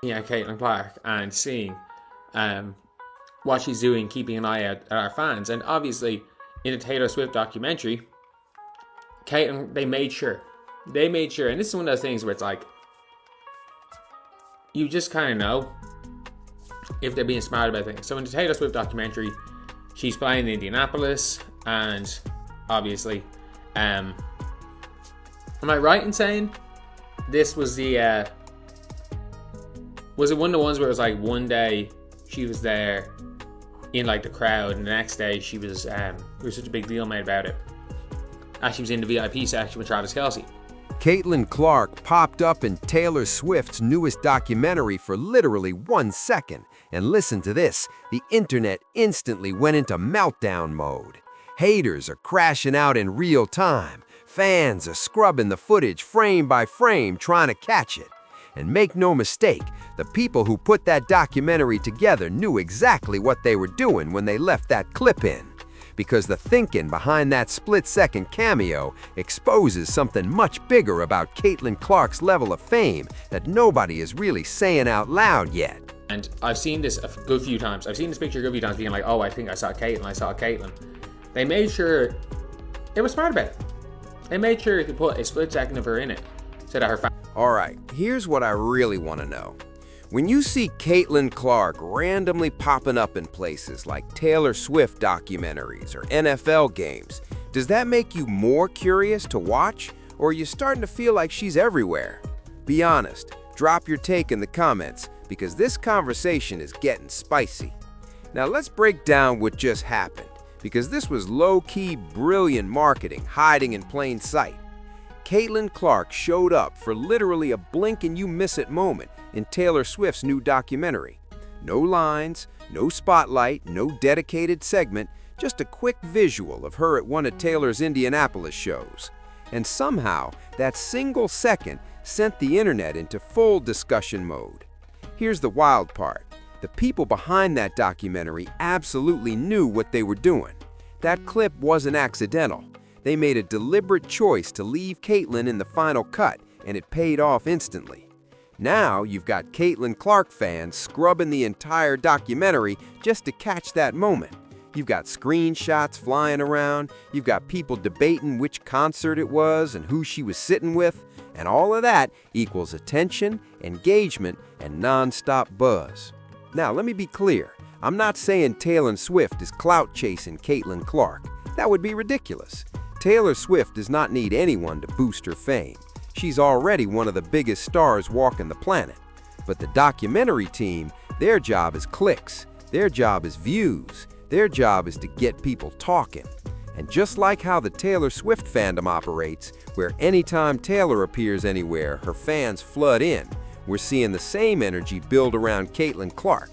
Caitlin Clark and seeing um, what she's doing, keeping an eye out at our fans. And obviously, in the Taylor Swift documentary, Caitlin, they made sure, and this is one of those things where it's like, you just kind of know if they're being smart about things. So in the Taylor Swift documentary, she's playing in Indianapolis, and obviously, am I right in saying this was the was it one of the ones where it was like one day she was there in like the crowd, and the next day she was there was such a big deal made about it. She was in the VIP section with Travis Kelce. Caitlin Clark popped up in Taylor Swift's newest documentary for literally 1 second. And listen to this, the internet instantly went into meltdown mode. Haters are crashing out in real time. Fans are scrubbing the footage frame by frame trying to catch it. And make no mistake, the people who put that documentary together knew exactly what they were doing when they left that clip in. Because the thinking behind that split-second cameo exposes something much bigger about Caitlin Clark's level of fame that nobody is really saying out loud yet. And I've seen this a good few times. I've seen this picture a good few times being like, oh, I think I saw Caitlin. They made sure they were smart about it. They made sure to put a split second of her in it so that her fans... Alright, here's what I really want to know. When you see Caitlin Clark randomly popping up in places like Taylor Swift documentaries or NFL games, does that make you more curious to watch, or are you starting to feel like she's everywhere? Be honest, drop your take in the comments, because this conversation is getting spicy. Now let's break down what just happened, because this was low-key brilliant marketing hiding in plain sight. Caitlin Clark showed up for literally a blink-and-you-miss-it moment in Taylor Swift's new documentary. No lines, no spotlight, no dedicated segment, just a quick visual of her at one of Taylor's Indianapolis shows. And somehow, that single second sent the internet into full discussion mode. Here's the wild part. The people behind that documentary absolutely knew what they were doing. That clip wasn't accidental. They made a deliberate choice to leave Caitlin in the final cut, and it paid off instantly. Now you've got Caitlin Clark fans scrubbing the entire documentary just to catch that moment. You've got screenshots flying around, you've got people debating which concert it was and who she was sitting with, and all of that equals attention, engagement, and non-stop buzz. Now let me be clear, I'm not saying Taylor Swift is clout chasing Caitlin Clark. That would be ridiculous. Taylor Swift does not need anyone to boost her fame. She's already one of the biggest stars walking the planet. But the documentary team, their job is clicks, their job is views, their job is to get people talking. And just like how the Taylor Swift fandom operates, where anytime Taylor appears anywhere, her fans flood in, we're seeing the same energy build around Caitlin Clark.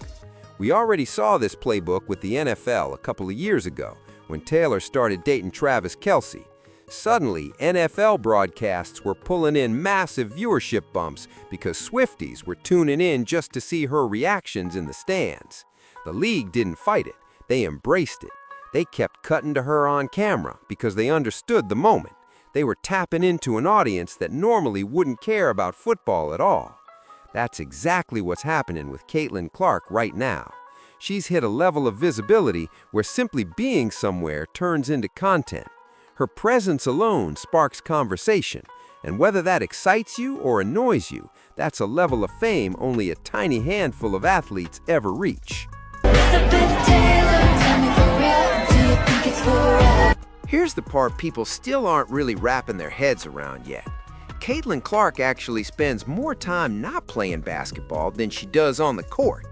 We already saw this playbook with the NFL a couple of years ago, when Taylor started dating Travis Kelce. Suddenly, NFL broadcasts were pulling in massive viewership bumps because Swifties were tuning in just to see her reactions in the stands. The league didn't fight it, they embraced it. They kept cutting to her on camera because they understood the moment. They were tapping into an audience that normally wouldn't care about football at all. That's exactly what's happening with Caitlin Clark right now. She's hit a level of visibility where simply being somewhere turns into content. Her presence alone sparks conversation, and whether that excites you or annoys you, that's a level of fame only a tiny handful of athletes ever reach. Here's the part people still aren't really wrapping their heads around yet. Caitlin Clark actually spends more time not playing basketball than she does on the court.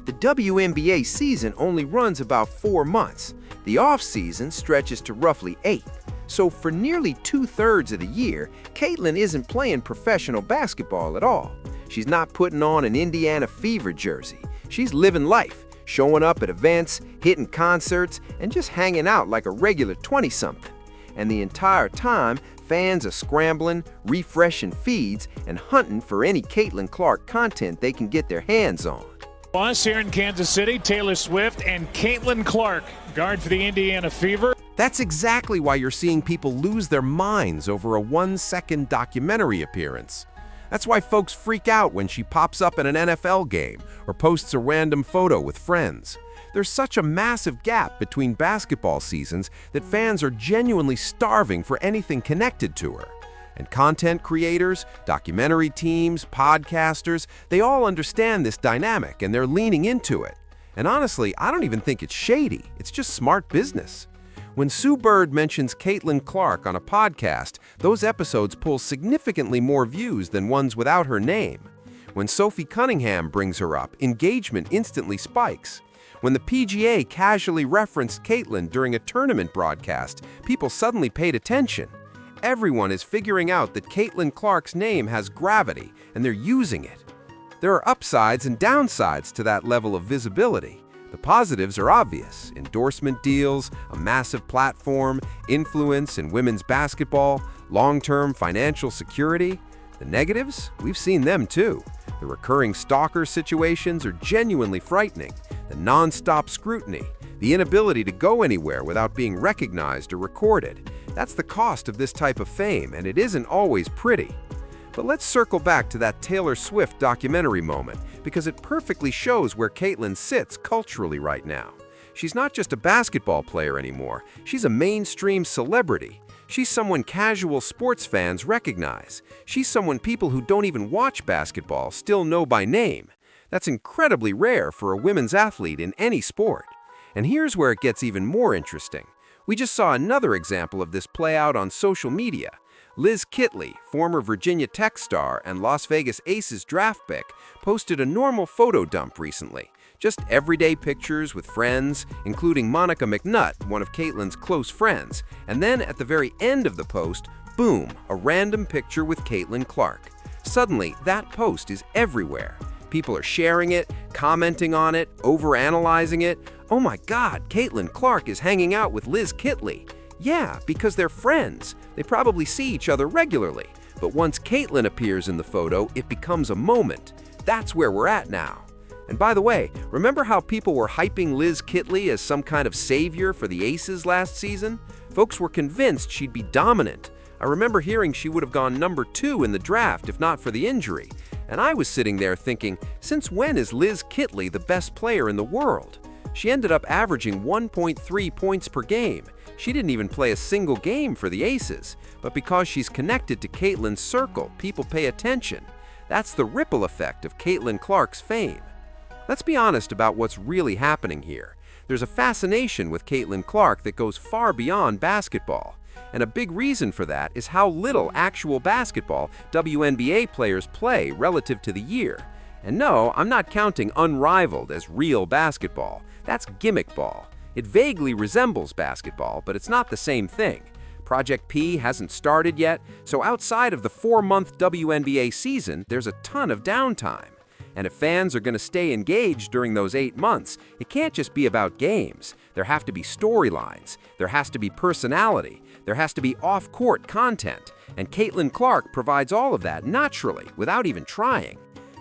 The WNBA season only runs about 4 months. The off-season stretches to roughly 8. So for nearly 2/3 of the year, Caitlin isn't playing professional basketball at all. She's not putting on an Indiana Fever jersey. She's living life, showing up at events, hitting concerts, and just hanging out like a regular 20-something. And the entire time, fans are scrambling, refreshing feeds, and hunting for any Caitlin Clark content they can get their hands on. Us here in Kansas City, Taylor Swift and Caitlin Clark, guard for the Indiana Fever. That's exactly why you're seeing people lose their minds over a 1-second documentary appearance. That's why folks freak out when she pops up at an NFL game or posts a random photo with friends. There's such a massive gap between basketball seasons that fans are genuinely starving for anything connected to her. And content creators, documentary teams, podcasters, they all understand this dynamic and they're leaning into it. And honestly, I don't even think it's shady. It's just smart business. When Sue Bird mentions Caitlin Clark on a podcast, those episodes pull significantly more views than ones without her name. When Sophie Cunningham brings her up, engagement instantly spikes. When the PGA casually referenced Caitlin during a tournament broadcast, people suddenly paid attention. Everyone is figuring out that Caitlin Clark's name has gravity, and they're using it. There are upsides and downsides to that level of visibility. The positives are obvious: endorsement deals, a massive platform, influence in women's basketball, long-term financial security. The negatives? We've seen them too. The recurring stalker situations are genuinely frightening. The non-stop scrutiny, the inability to go anywhere without being recognized or recorded. That's the cost of this type of fame, and it isn't always pretty. But let's circle back to that Taylor Swift documentary moment, because it perfectly shows where Caitlin sits culturally right now. She's not just a basketball player anymore, she's a mainstream celebrity. She's someone casual sports fans recognize. She's someone people who don't even watch basketball still know by name. That's incredibly rare for a women's athlete in any sport. And here's where it gets even more interesting. We just saw another example of this play out on social media. Liz Kitley, former Virginia Tech star and Las Vegas Aces draft pick, posted a normal photo dump recently. Just everyday pictures with friends, including Monica McNutt, one of Caitlin's close friends. And then at the very end of the post, boom, a random picture with Caitlin Clark. Suddenly, that post is everywhere. People are sharing it, commenting on it, overanalyzing it. Oh my God, Caitlin Clark is hanging out with Liz Kitley. Yeah, because they're friends. They probably see each other regularly. But once Caitlin appears in the photo, it becomes a moment. That's where we're at now. And by the way, remember how people were hyping Liz Kitley as some kind of savior for the Aces last season? Folks were convinced she'd be dominant. I remember hearing she would have gone number 2 in the draft if not for the injury. And I was sitting there thinking, since when is Liz Kitley the best player in the world? She ended up averaging 1.3 points per game. She didn't even play a single game for the Aces. But because she's connected to Caitlin's circle, people pay attention. That's the ripple effect of Caitlin Clark's fame. Let's be honest about what's really happening here. There's a fascination with Caitlin Clark that goes far beyond basketball. And a big reason for that is how little actual basketball WNBA players play relative to the year. And no, I'm not counting unrivaled as real basketball. That's gimmick ball. It vaguely resembles basketball, but it's not the same thing. Project P hasn't started yet, so outside of the 4-month WNBA season, there's a ton of downtime. And if fans are going to stay engaged during those 8 months, it can't just be about games. There have to be storylines. There has to be personality. There has to be off-court content. And Caitlin Clark provides all of that naturally, without even trying.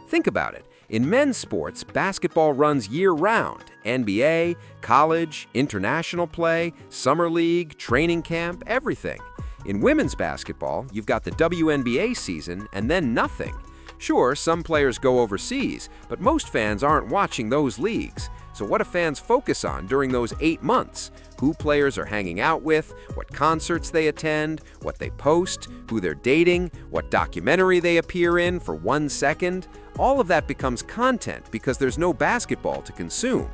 Think about it. In men's sports, basketball runs year-round. NBA, college, international play, summer league, training camp, everything. In women's basketball, you've got the WNBA season and then nothing. Sure, some players go overseas, but most fans aren't watching those leagues. So what do fans focus on during those 8 months? Who players are hanging out with, what concerts they attend, what they post, who they're dating, what documentary they appear in for 1 second. All of that becomes content because there's no basketball to consume.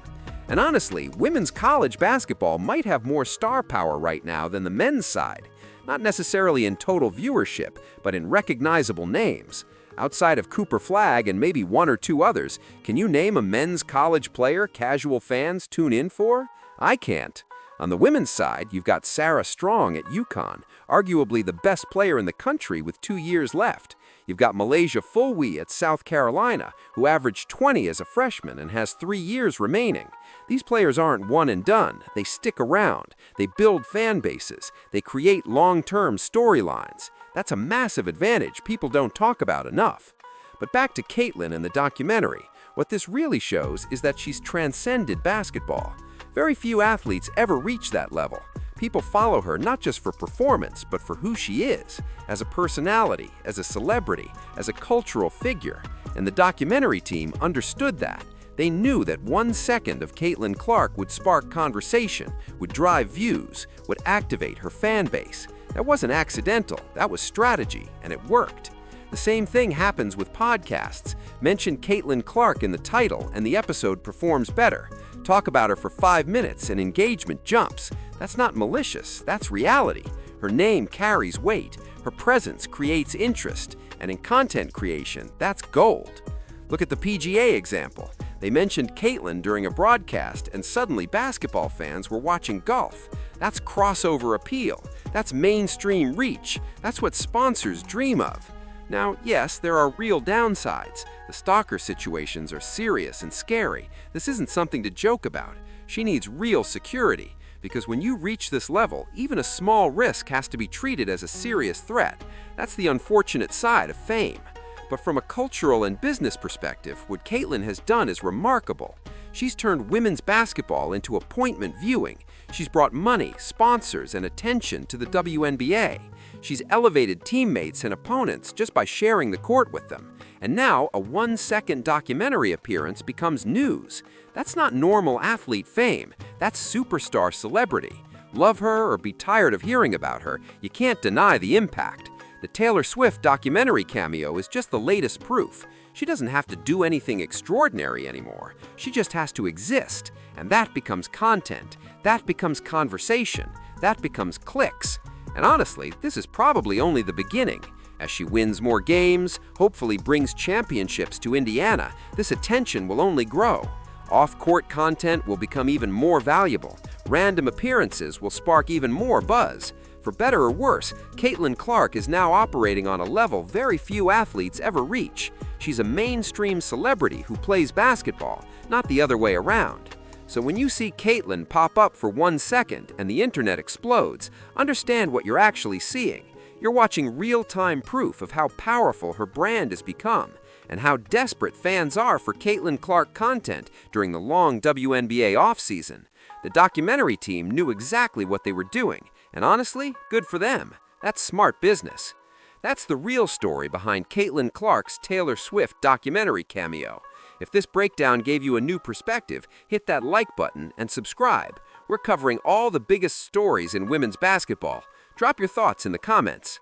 And honestly, women's college basketball might have more star power right now than the men's side. Not necessarily in total viewership, but in recognizable names. Outside of Cooper Flagg and maybe 1 or 2 others, can you name a men's college player casual fans tune in for? I can't. On the women's side, you've got Sarah Strong at UConn, arguably the best player in the country with 2 years left. You've got Malaysia Fulwe at South Carolina, who averaged 20 as a freshman and has 3 years remaining. These players aren't one and done. They stick around. They build fan bases. They create long-term storylines. That's a massive advantage people don't talk about enough. But back to Caitlin and the documentary. What this really shows is that she's transcended basketball. Very few athletes ever reach that level. People follow her not just for performance, but for who she is, as a personality, as a celebrity, as a cultural figure. And the documentary team understood that. They knew that 1 second of Caitlin Clark would spark conversation, would drive views, would activate her fan base. That wasn't accidental, that was strategy, and it worked. The same thing happens with podcasts. Mention Caitlin Clark in the title and the episode performs better. Talk about her for 5 minutes and engagement jumps. That's not malicious, that's reality. Her name carries weight, her presence creates interest, and in content creation, that's gold. Look at the PGA example. They mentioned Caitlin during a broadcast, and suddenly basketball fans were watching golf. That's crossover appeal. That's mainstream reach. That's what sponsors dream of. Now, yes, there are real downsides. The stalker situations are serious and scary. This isn't something to joke about. She needs real security, because when you reach this level, even a small risk has to be treated as a serious threat. That's the unfortunate side of fame. But from a cultural and business perspective, what Caitlin has done is remarkable. She's turned women's basketball into appointment viewing. She's brought money, sponsors, and attention to the WNBA. She's elevated teammates and opponents just by sharing the court with them. And now, a 1-second documentary appearance becomes news. That's not normal athlete fame. That's superstar celebrity. Love her or be tired of hearing about her, you can't deny the impact. The Taylor Swift documentary cameo is just the latest proof. She doesn't have to do anything extraordinary anymore. She just has to exist. And that becomes content. That becomes conversation. That becomes clicks. And honestly, this is probably only the beginning. As she wins more games, hopefully brings championships to Indiana, this attention will only grow. Off-court content will become even more valuable. Random appearances will spark even more buzz. For better or worse, Caitlin Clark is now operating on a level very few athletes ever reach. She's a mainstream celebrity who plays basketball, not the other way around. So when you see Caitlin pop up for 1 second and the internet explodes, understand what you're actually seeing. You're watching real-time proof of how powerful her brand has become and how desperate fans are for Caitlin Clark content during the long WNBA offseason. The documentary team knew exactly what they were doing, and honestly, good for them. That's smart business. That's the real story behind Caitlin Clark's Taylor Swift documentary cameo. If this breakdown gave you a new perspective, hit that like button and subscribe. We're covering all the biggest stories in women's basketball. Drop your thoughts in the comments.